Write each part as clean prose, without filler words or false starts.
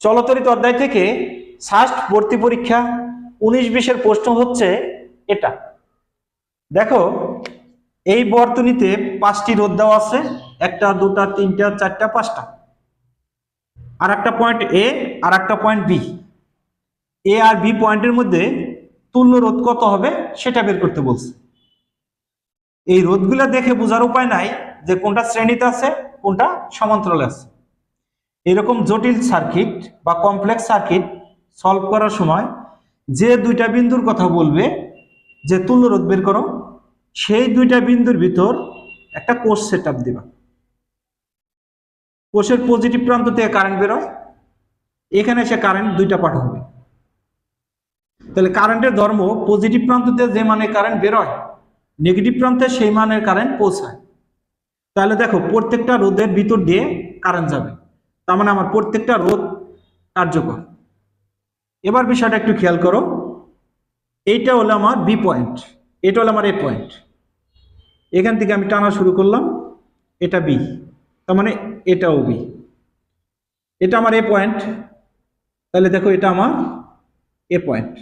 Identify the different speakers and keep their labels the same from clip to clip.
Speaker 1: চলতরিত অধ্যায় থেকে ষষ্ঠ ভর্তি পরীক্ষা 19-20 প্রশ্ন হচ্ছে এটা। দেখো এই বর্তনীতে 5টি রোধ দেওয়া আছে, 1টা 2টা 3টা 4টা 5টা, আর একটা পয়েন্ট এ আর একটা পয়েন্ট বি। এ আর বি পয়েন্টের মধ্যে তুল্য রোধ কত হবে সেটা বের করতে বলছে। এই রোধগুলো দেখে বোঝার উপায় নাই যে কোনটা শ্রেণীতে আছে কোনটা সমান্তরালে আছে। এরকম জটিল সার্কিট বা কমপ্লেক্স সার্কিট সলভ করার সময় যে দুইটা বিন্দুর কথা বলবে যে তুল্য রোধ বের করো, সেই দুইটা বিন্দুর ভিতর একটা কোষ সেট আপ দিবা। কোষের পজিটিভ প্রান্ত থেকে কারেন্ট বেরোয়, এখানে এসে কারেন্ট দুইটা পাঠ হবে। তাহলে কারেন্টের ধর্ম পজিটিভ প্রান্ততে যে মানে কারেন্ট বেরোয়, নেগেটিভ প্রান্তে সেই মানের কারেন্ট পৌঁছায়। তাহলে দেখো প্রত্যেকটা রোধের ভিতর দিয়ে কারেন্ট যাবে, তার মানে আমার প্রত্যেকটা রোধ কার্যকর। এবার বিষয়টা একটু খেয়াল করো, এইটা হলো আমার বি পয়েন্ট, এটা হলো আমার এ পয়েন্ট। এখান থেকে আমি টানা শুরু করলাম, এটা বি, তার মানে এটাও বি। এটা আমার এ পয়েন্ট, তাহলে দেখো এটা আমার এ পয়েন্ট।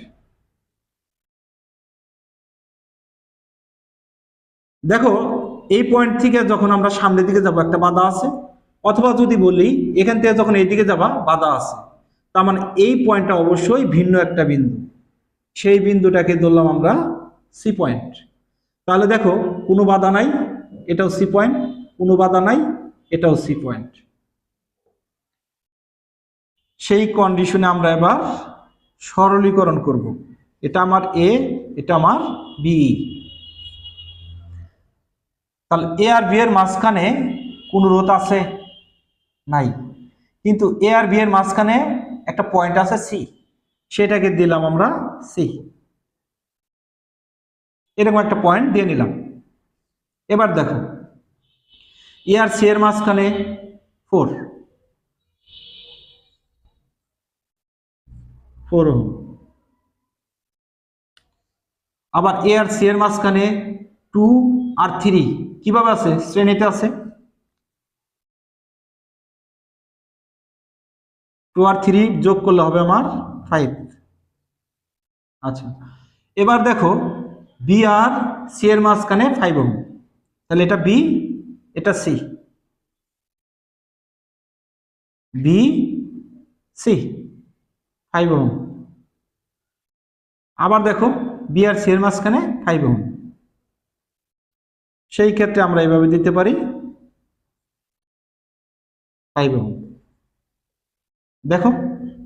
Speaker 1: দেখো এই পয়েন্ট থেকে যখন আমরা সামনের দিকে যাব একটা বাধা আছে, অথবা যদি বলি এখান থেকে যখন এইদিকে যাবা বাধা আছে, তার মানে এই পয়েন্টটা অবশ্যই ভিন্ন একটা বিন্দু। সেই বিন্দুটাকে ধরলাম আমরা সি পয়েন্ট। তাহলে দেখো কোনো বাধা নাই, এটাও সি পয়েন্ট, কোনো বাধা নাই, এটাও সি পয়েন্ট। সেই কন্ডিশনে আমরা এবার সরলীকরণ করব। এটা আমার এ, এটা আমার বি। তাহলে এ আর বি এর মাঝখানে কোন রোধ আছে? নাই। কিন্তু এ আর বি এর মাঝখানে একটা পয়েন্ট আছে সি, সেটাকে দিলাম আমরা সি। এরকম একটা পয়েন্ট দিয়ে নিলাম। এবার দেখো এ আর সি এর মাঝখানে 4 ওহম। আবার এ আর সি এর মাঝখানে 2 আর 3 কিভাবে আছে? শ্রেণীতে আছে। 2 আর 3 যোগ করলে হবে আমার 5। আচ্ছা, এবার দেখো বি আর সি এর মাঝখানে 5 ওহম, তাহলে এটা বি, এটা সি, বি সি 5 ওহম। আবার দেখো বি আর সি এর মাঝখানে 5 ওহম, সেই ক্ষেত্রে আমরা এইভাবে দিতে পারি 5 ওহম। দেখো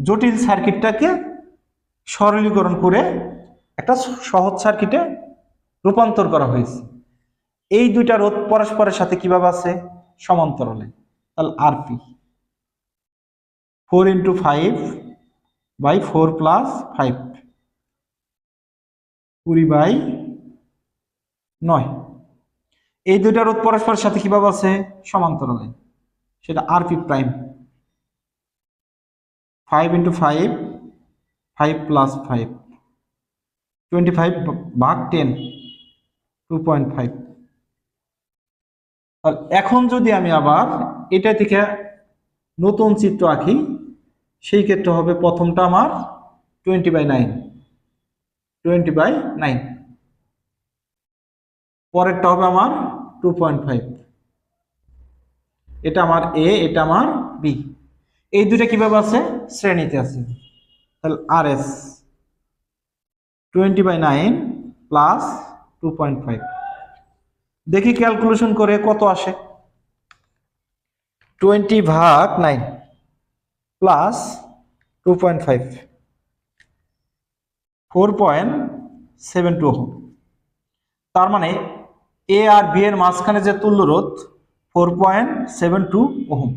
Speaker 1: জটিল সার্কিটটাকে সরলীকরণ করে একটা সহজ সার্কিটে রূপান্তর করা হয়েছে। এই দুইটা রোধ পরস্পরের সাথে কিভাবে আছে? সমান্তরালে। তাহলে আরপি 4 × 5 / 4 + 5 20/9। এই দুইটা রোধ পরস্পরের সাথে কিভাবে আছে? সমান্তরালে। সেটা আরপি প্রাইম 5 × 5 5 + 5 25/10 2.5। আর এখন যদি আমি আবার এটা থেকে নতুন চিত্র আঁকি, সেই ক্ষেত্রে হবে প্রথমটা আমার 20/9 20/9, পরেরটা হবে আমার 2.5। এটা আমার এ, এটা আমার বি। এই দুটো কিভাবে আছে? শ্রেণীতে আছে। তাহলে আর এস 20/9 + 2.5। দেখি ক্যালকুলেশন করে কত আসে। 20/9 + 2.5 4.72 ওহম। তার মানে এ আর বি এর মাঝখানে যে তুল্য রোধ 4.72 ওহম।